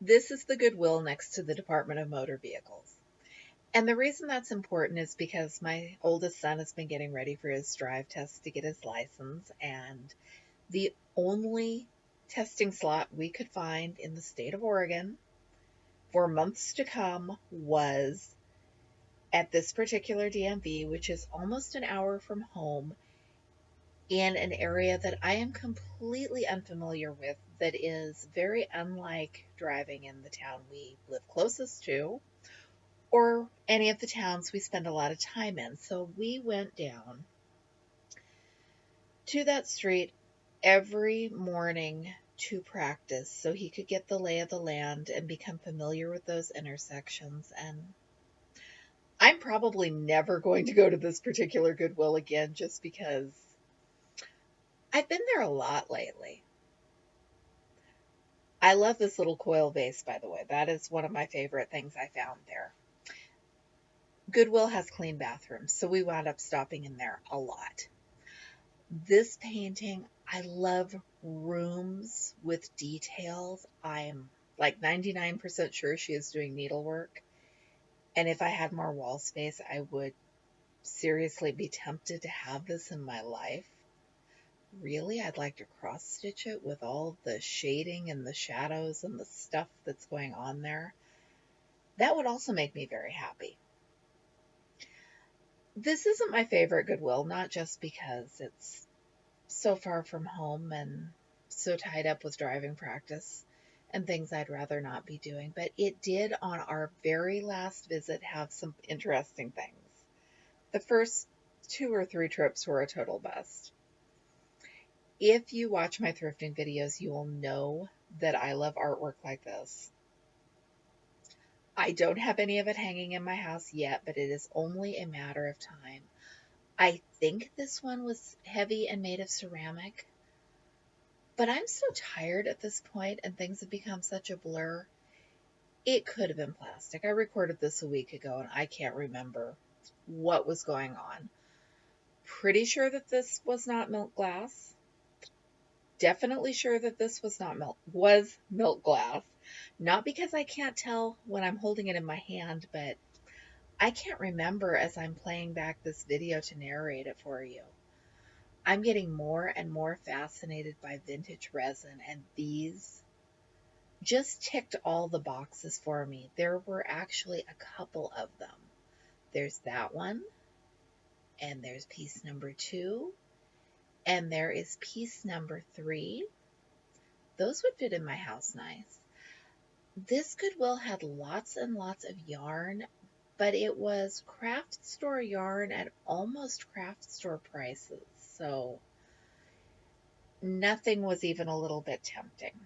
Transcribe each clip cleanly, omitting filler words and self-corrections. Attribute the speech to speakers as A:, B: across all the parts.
A: This is the Goodwill next to the Department of Motor Vehicles. And the reason that's important is because my oldest son has been getting ready for his drive test to get his license, and the only testing slot we could find in the state of Oregon for months to come was at this particular DMV, which is almost an hour from home, in an area that I am completely unfamiliar with, that is very unlike driving in the town we live closest to or any of the towns we spend a lot of time in. So we went down to that street every morning to practice so he could get the lay of the land and become familiar with those intersections. And I'm probably never going to go to this particular Goodwill again just because I've been there a lot lately. I love this little coil vase, by the way. That is one of my favorite things I found there. Goodwill has clean bathrooms, so we wound up stopping in there a lot. This painting, I love rooms with details. I'm like 99% sure she is doing needlework. And if I had more wall space, I would seriously be tempted to have this in my life. Really, I'd like to cross stitch it with all the shading and the shadows and the stuff that's going on there. That would also make me very happy. This isn't my favorite Goodwill, not just because it's so far from home and so tied up with driving practice and things I'd rather not be doing, but it did on our very last visit have some interesting things. The first 2 or 3 trips were a total bust. If you watch my thrifting videos, you will know that I love artwork like this. I don't have any of it hanging in my house yet, but it is only a matter of time. I think this one was heavy and made of ceramic, but I'm so tired at this point and things have become such a blur. It could have been plastic. I recorded this a week ago and I can't remember what was going on. Pretty sure that this was not milk glass. Definitely sure that this was milk glass. Not because I can't tell when I'm holding it in my hand, but I can't remember as I'm playing back this video to narrate it for you. I'm getting more and more fascinated by vintage resin, and these just ticked all the boxes for me. There were actually a couple of them. There's that one, and there's piece number 2, and there is piece number 3. Those would fit in my house nice. This Goodwill had lots and lots of yarn, but it was craft store yarn at almost craft store prices. So nothing was even a little bit tempting.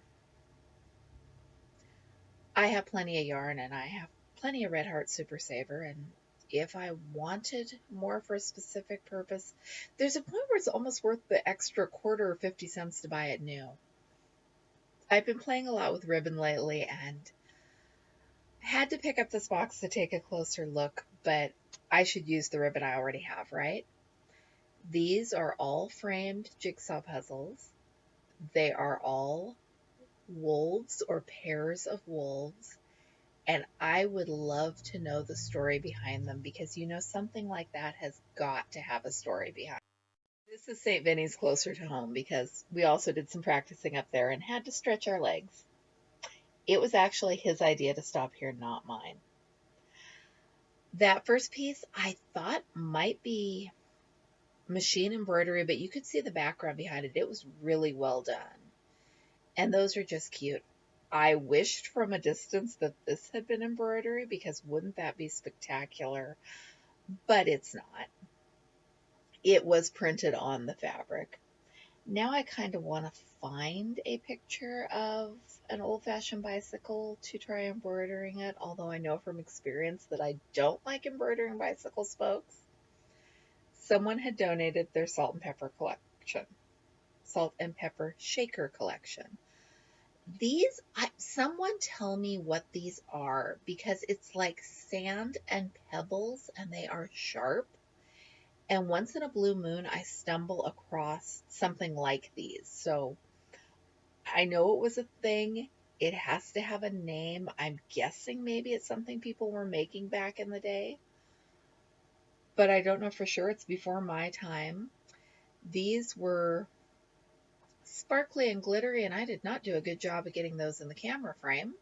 A: I have plenty of yarn and I have plenty of Red Heart Super Saver, and if I wanted more for a specific purpose, there's a point where it's almost worth the extra quarter or 50 cents to buy it new. I've been playing a lot with ribbon lately and had to pick up this box to take a closer look, but I should use the ribbon I already have, right? These are all framed jigsaw puzzles. They are all wolves or pairs of wolves. And I would love to know the story behind them because something like that has got to have a story behind it. This is St. Vinny's closer to home because we also did some practicing up there and had to stretch our legs. It was actually his idea to stop here, not mine. That first piece I thought might be machine embroidery, but you could see the background behind it. It was really well done. And those are just cute. I wished from a distance that this had been embroidery because wouldn't that be spectacular? But it's not. It was printed on the fabric. Now I kind of want to find a picture of an old-fashioned bicycle to try embroidering it, although I know from experience that I don't like embroidering bicycle spokes. Someone had donated their salt and pepper collection, salt and pepper shaker collection. Someone tell me what these are, because it's like sand and pebbles and they are sharp. And once in a blue moon, I stumble across something like these. So I know it was a thing. It has to have a name. I'm guessing maybe it's something people were making back in the day, but I don't know for sure. It's before my time. These were sparkly and glittery, and I did not do a good job of getting those in the camera frame.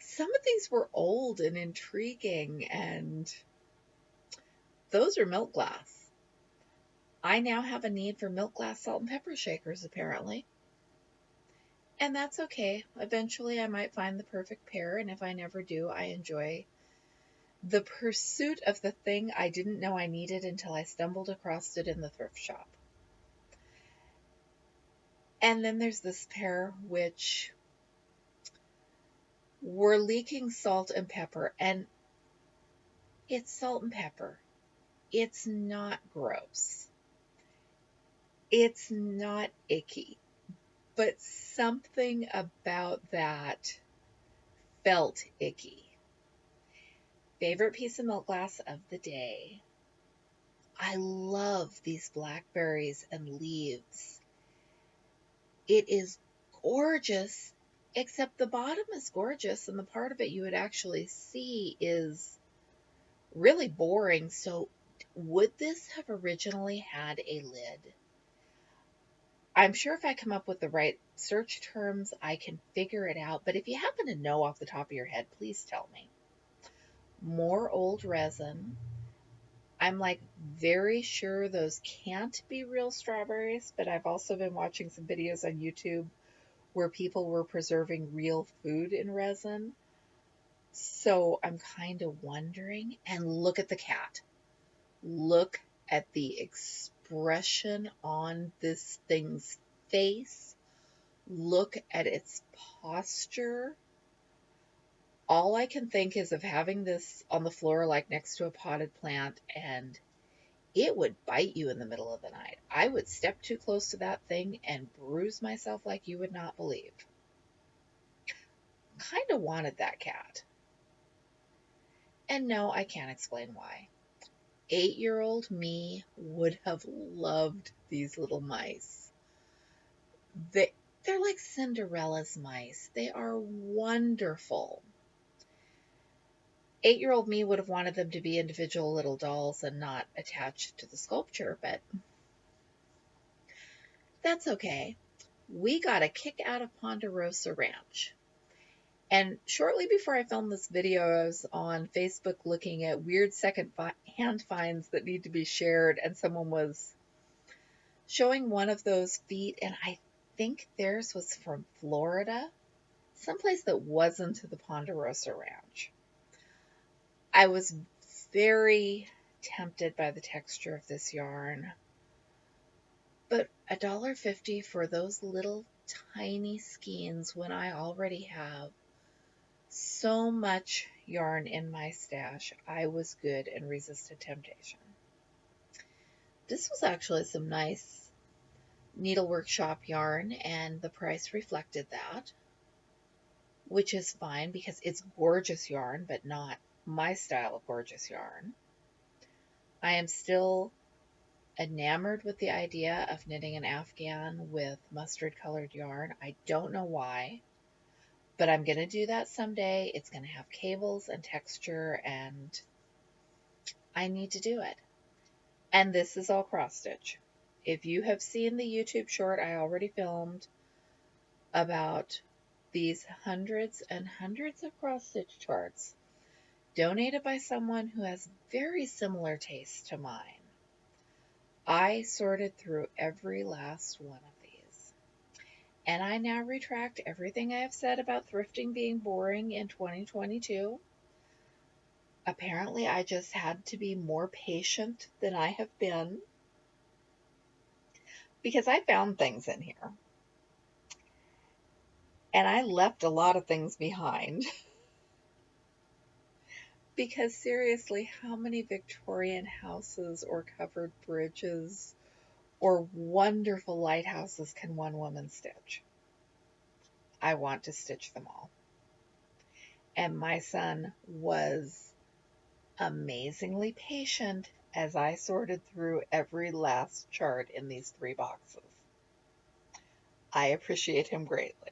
A: Some of these were old and intriguing, and those are milk glass. I now have a need for milk glass salt and pepper shakers, apparently. And that's okay. Eventually, I might find the perfect pair, and if I never do, I enjoy the pursuit of the thing I didn't know I needed until I stumbled across it in the thrift shop. And then there's this pair which were leaking salt and pepper, and it's salt and pepper. It's not gross. It's not icky, but something about that felt icky. Favorite piece of milk glass of the day. I love these blackberries and leaves. It is gorgeous, except the bottom is gorgeous, and the part of it you would actually see is really boring. So, would this have originally had a lid? I'm sure if I come up with the right search terms, I can figure it out. But if you happen to know off the top of your head, please tell me. More old resin. I'm like very sure those can't be real strawberries, but I've also been watching some videos on YouTube where people were preserving real food in resin. So I'm kind of wondering. And look at the cat. Look at the expression on this thing's face. Look at its posture. All I can think is of having this on the floor, like next to a potted plant, and it would bite you in the middle of the night. I would step too close to that thing and bruise myself like you would not believe. Kind of wanted that cat. And no, I can't explain why. 8-year-old me would have loved these little mice. They're like Cinderella's mice. They are wonderful. 8-year-old me would have wanted them to be individual little dolls and not attached to the sculpture, but that's okay. We got a kick out of Ponderosa Ranch. And shortly before I filmed this video, I was on Facebook looking at weird second-hand finds that need to be shared, and someone was showing one of those feet, and I think theirs was from Florida, someplace that wasn't the Ponderosa Ranch. I was very tempted by the texture of this yarn, but $1.50 for those little tiny skeins when I already have so much yarn in my stash, I was good and resisted temptation. This was actually some nice needlework shop yarn, and the price reflected that, which is fine because it's gorgeous yarn, but not my style of gorgeous yarn. I am still enamored with the idea of knitting an afghan with mustard colored yarn. I don't know why, but I'm going to do that someday. It's going to have cables and texture, and I need to do it. And this is all cross stitch. If you have seen the YouTube short I already filmed about these hundreds and hundreds of cross stitch charts donated by someone who has very similar tastes to mine, I sorted through every last one of these. And I now retract everything I have said about thrifting being boring in 2022. Apparently, I just had to be more patient than I have been, because I found things in here. And I left a lot of things behind. Because seriously, how many Victorian houses or covered bridges or wonderful lighthouses can one woman stitch? I want to stitch them all. And my son was amazingly patient as I sorted through every last chart in these 3 boxes. I appreciate him greatly.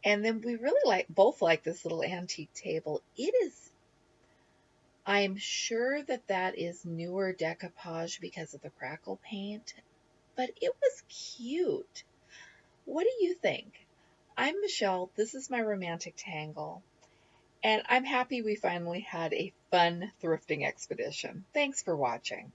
A: And then we really both like this little antique table. I'm sure that that is newer decoupage because of the crackle paint, but it was cute. What do you think? I'm Michelle. This is my romantic tangle. And I'm happy we finally had a fun thrifting expedition. Thanks for watching.